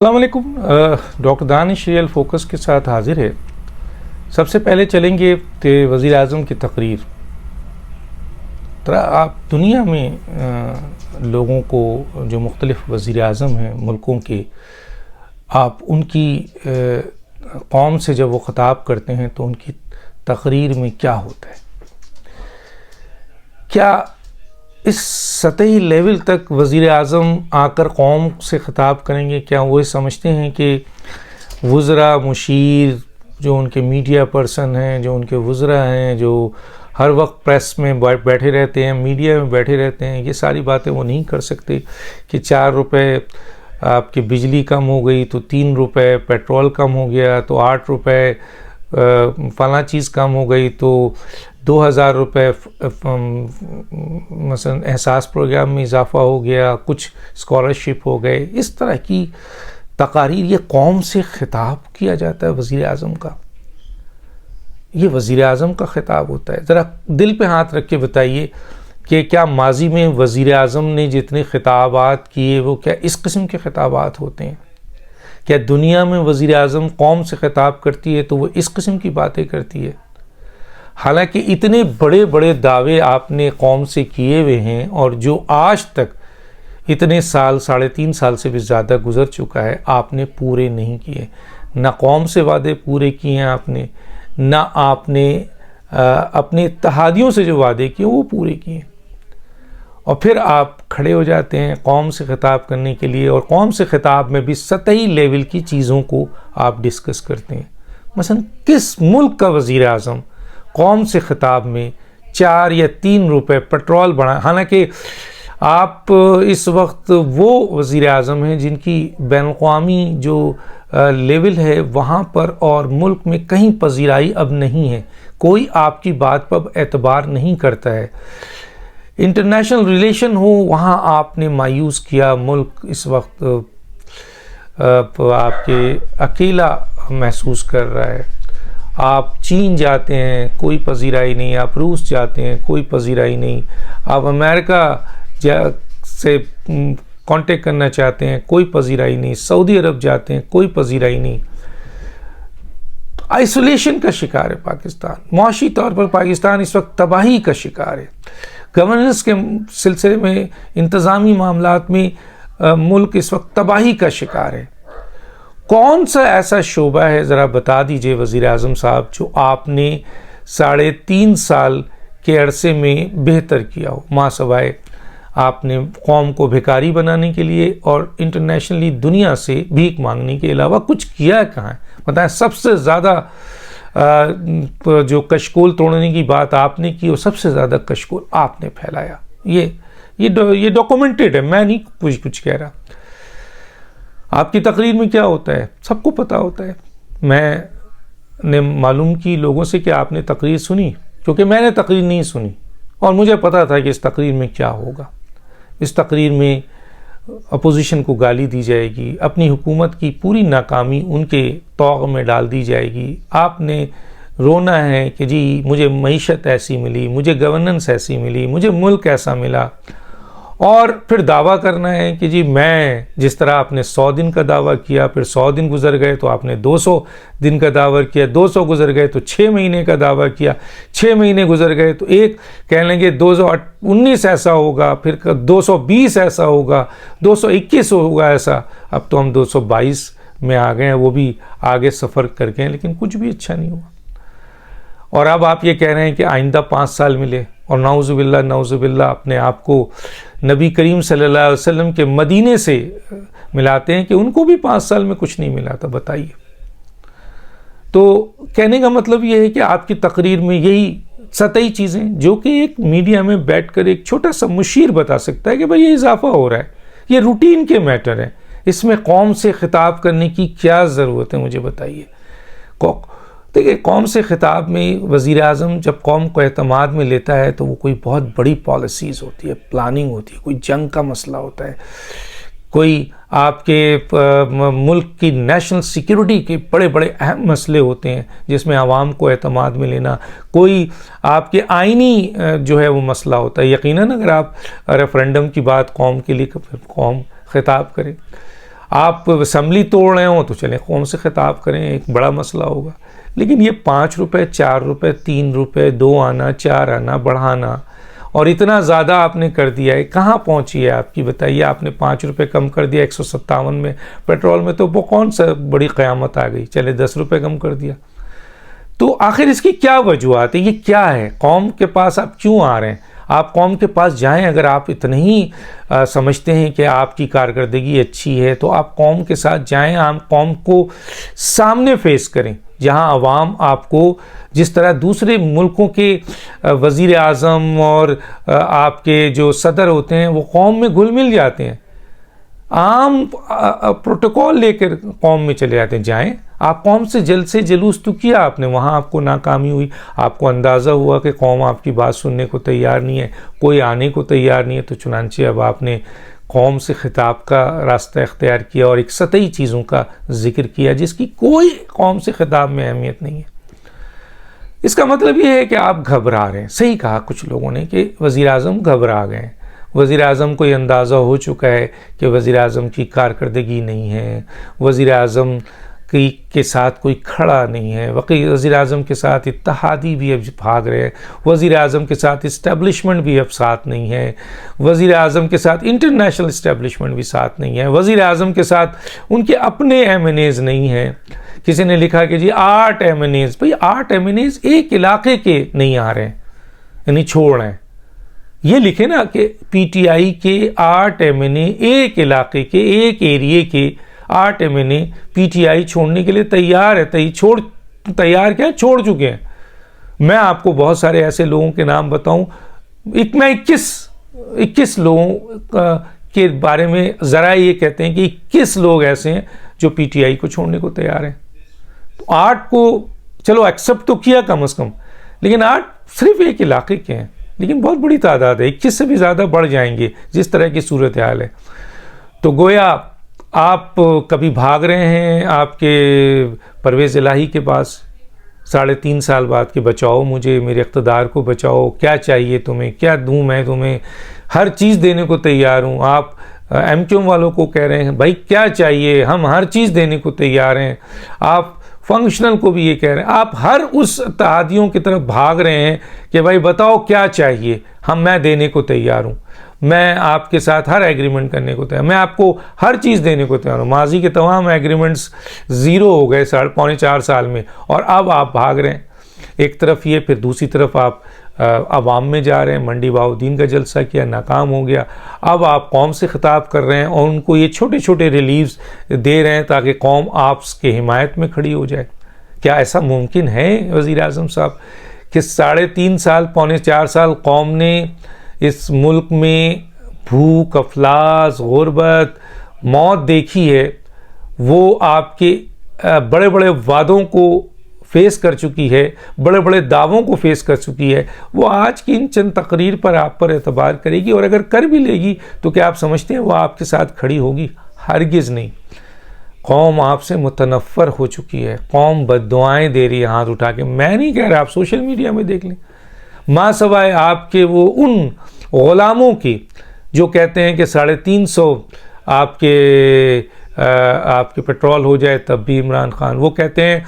السلام علیکم. ڈاکٹر دانش real focus کے ساتھ حاضر ہے. سب سے پہلے چلیں گے کہ وزیر اعظم کی تقریر. آپ دنیا میں لوگوں کو جو مختلف وزیر اعظم ہیں ملکوں کے، آپ ان کی قوم سے جب وہ خطاب کرتے ہیں تو ان کی تقریر میں کیا ہوتا ہے؟ کیا اس سطحی لیول تک وزیر اعظم آ کر قوم سے خطاب کریں گے؟ کیا وہ سمجھتے ہیں کہ وزراء، مشیر، جو ان کے میڈیا پرسن ہیں، جو ان کے وزراء ہیں، جو ہر وقت پریس میں بیٹھے رہتے ہیں، میڈیا میں بیٹھے رہتے ہیں، یہ ساری باتیں وہ نہیں کر سکتے کہ 4 روپے آپ کی بجلی کم ہو گئی تو 3 روپے پیٹرول کم ہو گیا تو 8 روپے فلاں چیز کم ہو گئی تو 2000 روپے مثلا احساس پروگرام میں اضافہ ہو گیا، کچھ اسکالرشپ ہو گئے. اس طرح کی تقاریر، یہ قوم سے خطاب کیا جاتا ہے وزیر اعظم کا؟ یہ وزیر اعظم کا خطاب ہوتا ہے؟ ذرا دل پہ ہاتھ رکھ کے بتائیے کہ کیا ماضی میں وزیر اعظم نے جتنے خطابات کیے وہ کیا اس قسم کے خطابات ہوتے ہیں؟ کیا دنیا میں وزیر اعظم قوم سے خطاب کرتی ہے تو وہ اس قسم کی باتیں کرتی ہے؟ حالانکہ اتنے بڑے بڑے دعوے آپ نے قوم سے کیے ہوئے ہیں، اور جو آج تک اتنے سال، 3.5 سال سے بھی زیادہ گزر چکا ہے، آپ نے پورے نہیں کیے. نہ قوم سے وعدے پورے کیے ہیں آپ نے، نہ آپ نے اپنے اتحادیوں سے جو وعدے کیے وہ پورے کیے. اور پھر آپ کھڑے ہو جاتے ہیں قوم سے خطاب کرنے کے لیے، اور قوم سے خطاب میں بھی سطحی لیول کی چیزوں کو آپ ڈسکس کرتے ہیں. مثلا کس ملک کا وزیر اعظم قوم سے خطاب میں 4 یا 3 روپے پیٹرول بڑھا؟ حالانکہ آپ اس وقت وہ وزیر اعظم ہیں جن کی بین الاقوامی جو لیول ہے وہاں پر اور ملک میں کہیں پذیرائی اب نہیں ہے، کوئی آپ کی بات پر اعتبار نہیں کرتا ہے. انٹرنیشنل ریلیشن ہو وہاں آپ نے مایوس کیا. ملک اس وقت آپ کے اکیلا محسوس کر رہا ہے. آپ چین جاتے ہیں کوئی پذیرائی نہیں، آپ روس جاتے ہیں کوئی پذیرائی نہیں، آپ امریکہ سے کانٹیکٹ کرنا چاہتے ہیں کوئی پذیرائی نہیں، سعودی عرب جاتے ہیں کوئی پذیرائی نہیں. آئسولیشن کا شکار ہے پاکستان. معاشی طور پر پاکستان اس وقت تباہی کا شکار ہے. گورننس کے سلسلے میں، انتظامی معاملات میں ملک اس وقت تباہی کا شکار ہے. کون سا ایسا شعبہ ہے ذرا بتا دیجئے وزیر اعظم صاحب جو آپ نے 3.5 سال کے عرصے میں بہتر کیا ہو، ماں سوائے آپ نے قوم کو بھکاری بنانے کے لیے اور انٹرنیشنلی دنیا سے بھیک مانگنے کے علاوہ کچھ کیا کہاں ہے؟ بتائیں. سب سے زیادہ جو کشکول توڑنے کی بات آپ نے کی، اور سب سے زیادہ کشکول آپ نے پھیلایا. یہ ڈاکومنٹڈ ہے، میں نہیں کچھ کہہ رہا. آپ کی تقریر میں کیا ہوتا ہے سب کو پتا ہوتا ہے. میں نے معلوم کی لوگوں سے کہ آپ نے تقریر سنی، کیونکہ میں نے تقریر نہیں سنی اور مجھے پتا تھا کہ اس تقریر میں کیا ہوگا. اس تقریر میں اپوزیشن کو گالی دی جائے گی، اپنی حکومت کی پوری ناکامی ان کے طوق میں ڈال دی جائے گی. آپ نے رونا ہے کہ جی مجھے معیشت ایسی ملی، مجھے گورننس ایسی ملی، مجھے ملک ایسا ملا، اور پھر دعویٰ کرنا ہے کہ جی میں جس طرح آپ نے 100 دن کا دعویٰ کیا، پھر 100 دن گزر گئے تو آپ نے 200 دن کا دعویٰ کیا، 200 گزر گئے تو 6 مہینے کا دعویٰ کیا، 6 مہینے گزر گئے تو کہہ لیں گے 2019 ایسا ہوگا، پھر 220 ایسا ہوگا، 221 ہوگا ایسا. اب تو ہم 222 میں آ گئے ہیں، وہ بھی آگے سفر کر گئے ہیں، لیکن کچھ بھی اچھا نہیں ہوا. اور اب آپ یہ کہہ رہے ہیں کہ آئندہ 5 سال ملے، اور نعوذ باللہ اپنے آپ کو نبی کریم صلی اللہ علیہ وسلم کے مدینے سے ملاتے ہیں کہ ان کو بھی 5 سال میں کچھ نہیں ملا تھا. بتائیے. تو کہنے کا مطلب یہ ہے کہ آپ کی تقریر میں یہی سطحی چیزیں جو کہ ایک میڈیا میں بیٹھ کر ایک چھوٹا سا مشیر بتا سکتا ہے کہ بھئی یہ اضافہ ہو رہا ہے، یہ روٹین کے میٹر ہیں، اس میں قوم سے خطاب کرنے کی کیا ضرورت ہے؟ مجھے بتائیے. دیکھیں، قوم سے خطاب میں وزیر اعظم جب قوم کو اعتماد میں لیتا ہے تو وہ کوئی بہت بڑی پالیسیز ہوتی ہے، پلاننگ ہوتی ہے، کوئی جنگ کا مسئلہ ہوتا ہے، کوئی آپ کے ملک کی نیشنل سیکیورٹی کے بڑے بڑے اہم مسئلے ہوتے ہیں جس میں عوام کو اعتماد میں لینا، کوئی آپ کے آئینی جو ہے وہ مسئلہ ہوتا ہے. یقیناً اگر آپ ریفرینڈم کی بات قوم کے لیے قوم خطاب کرے. آپ اسمبلی توڑ رہے ہوں تو چلیں قوم سے خطاب کریں، ایک بڑا مسئلہ ہوگا. لیکن یہ 5 روپے 4 روپے 3 روپے 2 آنا 4 آنا بڑھانا اور اتنا زیادہ آپ نے کر دیا ہے، کہاں پہنچی ہے آپ کی بتائیے؟ آپ نے 5 روپے کم کر دیا 157 میں، پیٹرول میں تو وہ کون سا بڑی قیامت آ گئی، چلے 10 روپے کم کر دیا. تو آخر اس کی کیا وجوہات ہیں؟ یہ کیا ہے؟ قوم کے پاس آپ کیوں آ رہے ہیں؟ آپ قوم کے پاس جائیں، اگر آپ اتنے ہی سمجھتے ہیں کہ آپ کی کارکردگی اچھی ہے تو آپ قوم کے ساتھ جائیں، آپ قوم کو سامنے فیس کریں، جہاں عوام آپ کو جس طرح دوسرے ملکوں کے وزیر اعظم اور آپ کے جو صدر ہوتے ہیں وہ قوم میں گھل مل جاتے ہیں، عام پروٹوکول لے کر قوم میں چلے جاتے ہیں. جائیں آپ قوم سے جلد سے جلوس تو کیا آپ نے، وہاں آپ کو ناکامی ہوئی، آپ کو اندازہ ہوا کہ قوم آپ کی بات سننے کو تیار نہیں ہے، کوئی آنے کو تیار نہیں ہے، تو چنانچہ اب آپ نے قوم سے خطاب کا راستہ اختیار کیا اور ایک سطحی چیزوں کا ذکر کیا جس کی کوئی قوم سے خطاب میں اہمیت نہیں ہے. اس کا مطلب یہ ہے کہ آپ گھبرا رہے ہیں. صحیح کہا کچھ لوگوں نے کہ وزیر اعظم گھبرا گئے ہیں، وزیر اعظم کو یہ اندازہ ہو چکا ہے کہ وزیر اعظم کی کارکردگی نہیں ہے، وزیر اعظم کے ساتھ کوئی کھڑا نہیں ہے، وزیر اعظم کے ساتھ اتحادی بھی اب بھاگ رہے ہیں، وزیر اعظم کے ساتھ اسٹیبلشمنٹ بھی اب ساتھ نہیں ہے، وزیر اعظم کے ساتھ انٹرنیشنل اسٹیبلشمنٹ بھی ساتھ نہیں ہے، وزیر اعظم کے ساتھ ان کے اپنے ایم این ایز نہیں ہیں. کسی نے لکھا کہ جی 8 ایم این ایز، بھائی 8 ایم این ایز ایک علاقے کے نہیں آ رہے ہیں، یعنی چھوڑ رہے ہیں. یہ لکھے نا کہ پی ٹی آئی کے 8 ایم این اے ایک علاقے کے ایک ایریے کے 8 M N A P T I چھوڑنے کے لیے تیار ہے. تیار کیا چھوڑ چکے ہیں. میں آپ کو بہت سارے ایسے لوگوں کے نام بتاؤں، میں 21 لوگوں کے بارے میں ذرائع یہ کہتے ہیں کہ 21 لوگ ایسے ہیں جو پی ٹی آئی کو چھوڑنے کو تیار ہیں. تو 8 کو چلو ایکسپٹ تو کیا کم از کم، لیکن 8 صرف ایک علاقے کے ہیں، لیکن بہت بڑی تعداد ہے، 21 سے بھی زیادہ بڑھ جائیں گے جس طرح کی صورتحال ہے. تو گویا آپ کبھی بھاگ رہے ہیں آپ کے پرویز الہی کے پاس 3.5 سال بعد کہ بچاؤ مجھے، میرے اقتدار کو بچاؤ، کیا چاہیے تمہیں، کیا دوں میں تمہیں، ہر چیز دینے کو تیار ہوں. آپ ایم کیو ایم والوں کو کہہ رہے ہیں بھائی کیا چاہیے، ہم ہر چیز دینے کو تیار ہیں. آپ فنکشنل کو بھی یہ کہہ رہے ہیں، آپ ہر اس اتحادیوں کی طرف بھاگ رہے ہیں کہ بھائی بتاؤ کیا چاہیے، میں دینے کو تیار ہوں، میں آپ کے ساتھ ہر ایگریمنٹ کرنے کو تیار، میں آپ کو ہر چیز دینے کو تیار ہوں. ماضی کے تمام ایگریمنٹس زیرو ہو گئے 3.25 سال میں، اور اب آپ بھاگ رہے ہیں. ایک طرف یہ، پھر دوسری طرف آپ عوام میں جا رہے ہیں. منڈی بہاؤدین کا جلسہ کیا، ناکام ہو گیا. اب آپ قوم سے خطاب کر رہے ہیں اور ان کو یہ چھوٹے چھوٹے ریلیفز دے رہے ہیں تاکہ قوم آپ کے حمایت میں کھڑی ہو جائے. کیا ایسا ممکن ہے وزیر اعظم صاحب کہ 3.5 سال 4 سال قوم نے اس ملک میں بھوک، افلاس، غربت، موت دیکھی ہے، وہ آپ کے بڑے بڑے وعدوں کو فیس کر چکی ہے، بڑے بڑے دعووں کو فیس کر چکی ہے، وہ آج کی ان چند تقریر پر آپ پر اعتبار کرے گی؟ اور اگر کر بھی لے گی تو کیا آپ سمجھتے ہیں وہ آپ کے ساتھ کھڑی ہوگی؟ ہرگز نہیں. قوم آپ سے متنفر ہو چکی ہے، قوم بد دعائیں دے رہی ہے ہاتھ اٹھا کے. میں نہیں کہہ رہا، آپ سوشل میڈیا میں دیکھ لیں، ماں سوائے آپ کے وہ ان غلاموں کی جو کہتے ہیں کہ 350 آپ کے پیٹرول ہو جائے تب بھی عمران خان، وہ کہتے ہیں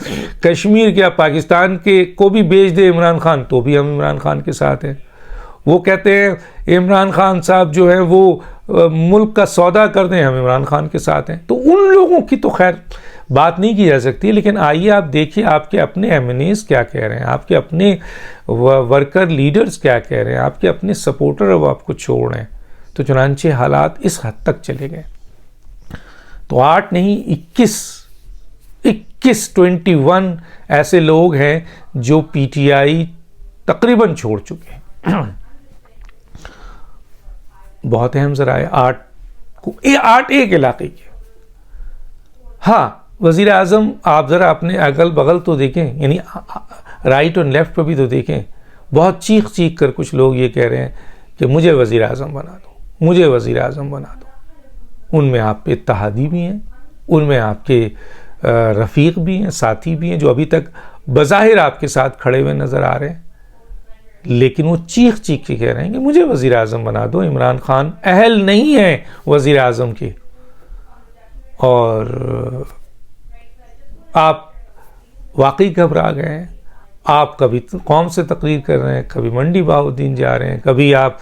کشمیر کیا پاکستان کے کو بھی بیچ دے عمران خان تو بھی ہم عمران خان کے ساتھ ہیں. وہ کہتے ہیں عمران خان صاحب جو ہے وہ ملک کا سودا کر دیں، ہم عمران خان کے ساتھ ہیں. تو ان لوگوں کی تو خیر بات نہیں کی جا سکتی، لیکن آئیے آپ دیکھیے آپ کے اپنے ایم این ایز کیا کہہ رہے ہیں، آپ کے اپنے ورکر لیڈرز کیا کہہ رہے ہیں، آپ کے اپنے سپورٹر اب آپ کو چھوڑ رہے ہیں. تو چنانچہ حالات اس حد تک چلے گئے. تو 8 نہیں 21 ایسے لوگ ہیں جو پی ٹی آئی تقریباً چھوڑ چکے ہیں. بہت اہم ذرائع 8 ایک علاقے کے. ہاں وزیر اعظم آپ ذرا اپنے اگل بغل تو دیکھیں، یعنی رائٹ اور لیفٹ پہ بھی تو دیکھیں. بہت چیخ کر کچھ لوگ یہ کہہ رہے ہیں کہ مجھے وزیر اعظم بنا دو، مجھے وزیر اعظم بنا دو. ان میں آپ کے اتحادی بھی ہیں، ان میں آپ کے رفیق بھی ہیں، ساتھی بھی ہیں جو ابھی تک بظاہر آپ کے ساتھ کھڑے ہوئے نظر آ رہے ہیں، لیکن وہ چیخ کے کہہ رہے ہیں کہ مجھے وزیر اعظم بنا دو. عمران خان اہل نہیں ہے وزیر اعظم کے. اور آپ واقعی گھبرا گئے ہیں. آپ کبھی قوم سے تقریر کر رہے ہیں, کبھی منڈی بہاؤالدین جا رہے ہیں, کبھی آپ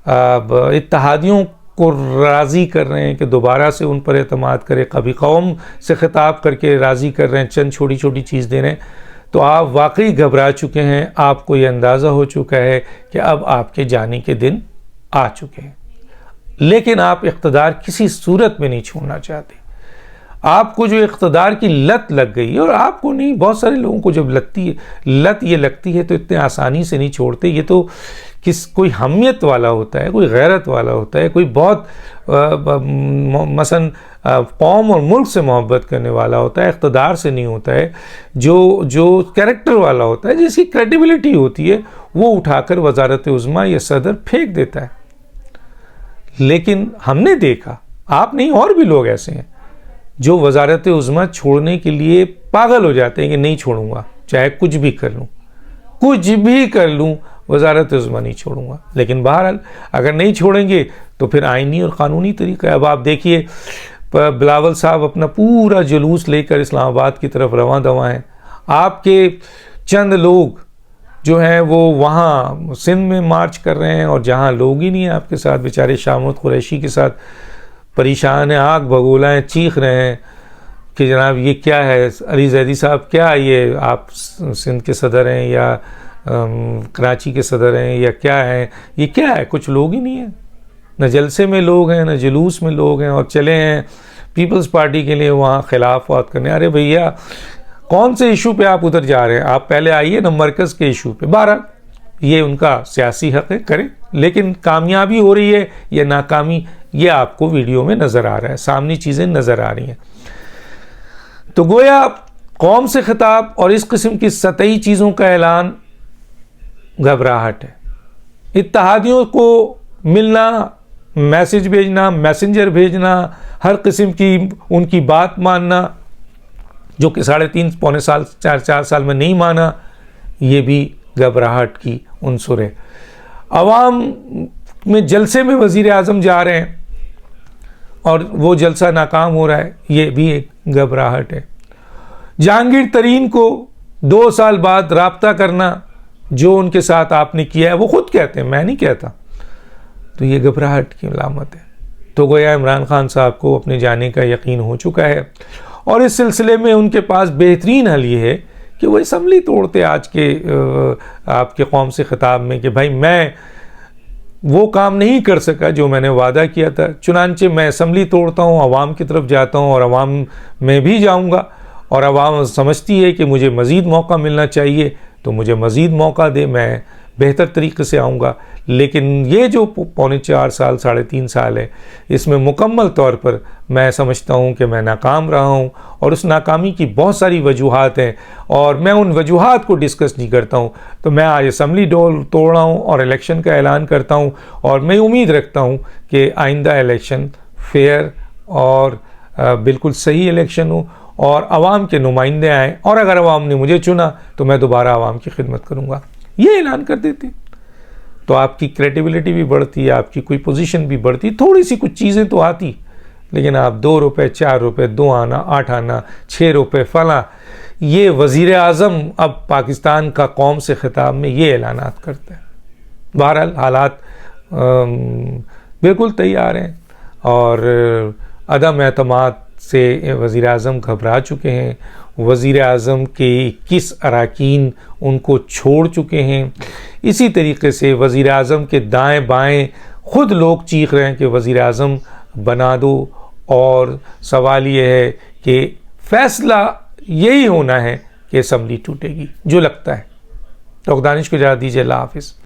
اتحادیوں کو راضی کر رہے ہیں کہ دوبارہ سے ان پر اعتماد کرے, کبھی قوم سے خطاب کر کے راضی کر رہے ہیں, چند چھوٹی چھوٹی چیز دے رہے ہیں. تو آپ واقعی گھبرا چکے ہیں. آپ کو یہ اندازہ ہو چکا ہے کہ اب آپ کے جانے کے دن آ چکے ہیں. لیکن آپ اقتدار کسی صورت میں نہیں چھوڑنا چاہتے. آپ کو جو اقتدار کی لت لگ گئی ہے, اور آپ کو نہیں, بہت سارے لوگوں کو جب لت یہ لگتی ہے تو اتنے آسانی سے نہیں چھوڑتے. یہ تو کوئی حمیت والا ہوتا ہے, کوئی غیرت والا ہوتا ہے, کوئی بہت مثلا قوم اور ملک سے محبت کرنے والا ہوتا ہے, اقتدار سے نہیں ہوتا ہے. جو کریکٹر والا ہوتا ہے, جس کی کریڈیبلٹی ہوتی ہے, وہ اٹھا کر وزارت عظمیٰ یا صدر پھینک دیتا ہے. لیکن ہم نے دیکھا, آپ نہیں اور بھی لوگ ایسے ہیں جو وزارت عظمیٰ چھوڑنے کے لیے پاگل ہو جاتے ہیں کہ نہیں چھوڑوں گا, چاہے کچھ بھی کر لوں, وزارت عظمیٰ نہیں چھوڑوں گا. لیکن بہرحال اگر نہیں چھوڑیں گے تو پھر آئینی اور قانونی طریقہ ہے. اب آپ دیکھیے بلاول صاحب اپنا پورا جلوس لے کر اسلام آباد کی طرف رواں دواں ہیں. آپ کے چند لوگ جو ہیں وہ وہاں سندھ میں مارچ کر رہے ہیں, اور جہاں لوگ ہی نہیں ہیں آپ کے ساتھ, بیچارے شاہ محمود قریشی کے ساتھ پریشان ہیں, آگ بگولا ہیں, چیخ رہے ہیں کہ جناب یہ کیا ہے. علی زیدی صاحب, کیا یہ آپ سندھ کے صدر ہیں یا کراچی کے صدر ہیں یا کیا ہیں؟ یہ کیا ہے؟ کچھ لوگ ہی نہیں ہیں, نہ جلسے میں لوگ ہیں, نہ جلوس میں لوگ ہیں, اور چلے ہیں پیپلز پارٹی کے لیے وہاں خلافات کرنے. ارے بھیا, کون سے ایشو پہ آپ ادھر جا رہے ہیں؟ آپ پہلے آئیے نا مرکز کے ایشو پہ. بہرحال یہ ان کا سیاسی حق ہے, کریں. لیکن کامیابی ہو رہی ہے یا ناکامی, یہ آپ کو ویڈیو میں نظر آ رہا ہے, سامنے چیزیں نظر آ رہی ہیں. تو گویا قوم سے خطاب اور اس قسم کی سطحی چیزوں کا اعلان گھبراہٹ ہے. اتحادیوں کو ملنا, میسج بھیجنا, میسنجر بھیجنا, ہر قسم کی ان کی بات ماننا, جو کہ 3.5 پونے سال 4 سال میں نہیں مانا, یہ بھی گھبراہٹ کی عنصر ہے. عوام میں جلسے میں وزیر اعظم جا رہے ہیں اور وہ جلسہ ناکام ہو رہا ہے, یہ بھی ایک گھبراہٹ ہے. جہانگیر ترین کو 2 سال بعد رابطہ کرنا, جو ان کے ساتھ آپ نے کیا ہے, وہ خود کہتے ہیں, میں نہیں کہتا, تو یہ گھبراہٹ کی علامت ہے. تو گویا عمران خان صاحب کو اپنے جانے کا یقین ہو چکا ہے, اور اس سلسلے میں ان کے پاس بہترین حل یہ ہے کہ وہ اسمبلی توڑتے آج کے آپ کے قوم سے خطاب میں کہ بھائی میں وہ کام نہیں کر سکا جو میں نے وعدہ کیا تھا, چنانچہ میں اسمبلی توڑتا ہوں, عوام کی طرف جاتا ہوں, اور عوام میں بھی جاؤں گا, اور عوام سمجھتی ہے کہ مجھے مزید موقع ملنا چاہیے تو مجھے مزید موقع دے, میں بہتر طریقے سے آؤں گا. لیکن یہ جو 3.25 سال 3.5 سال ہے, اس میں مکمل طور پر میں سمجھتا ہوں کہ میں ناکام رہا ہوں, اور اس ناکامی کی بہت ساری وجوہات ہیں, اور میں ان وجوہات کو ڈسکس نہیں کرتا ہوں. تو میں آج اسمبلی توڑ رہا ہوں اور الیکشن کا اعلان کرتا ہوں, اور میں امید رکھتا ہوں کہ آئندہ الیکشن فیئر اور بالکل صحیح الیکشن ہو, اور عوام کے نمائندے آئیں, اور اگر عوام نے مجھے چنا تو میں دوبارہ عوام کی خدمت کروں گا. یہ اعلان کر دیتے تو آپ کی کریڈیبلٹی بھی بڑھتی, آپ کی کوئی پوزیشن بھی بڑھتی, تھوڑی سی کچھ چیزیں تو آتی. لیکن آپ 2 روپے 4 روپے 2 آنا 8 آنا 6 روپے فلاں, یہ وزیر اعظم اب پاکستان کا قوم سے خطاب میں یہ اعلانات کرتا ہے. بہرحال حالات بالکل تیار ہیں, اور عدم اعتماد سے وزیر اعظم گھبرا چکے ہیں. وزیر اعظم کے 21 اراکین ان کو چھوڑ چکے ہیں. اسی طریقے سے وزیر اعظم کے دائیں بائیں خود لوگ چیخ رہے ہیں کہ وزیر اعظم بنا دو, اور سوال یہ ہے کہ فیصلہ یہی ہونا ہے کہ اسمبلی ٹوٹے گی, جو لگتا ہے. تو دانش کو اجازت دیجیے, اللہ حافظ.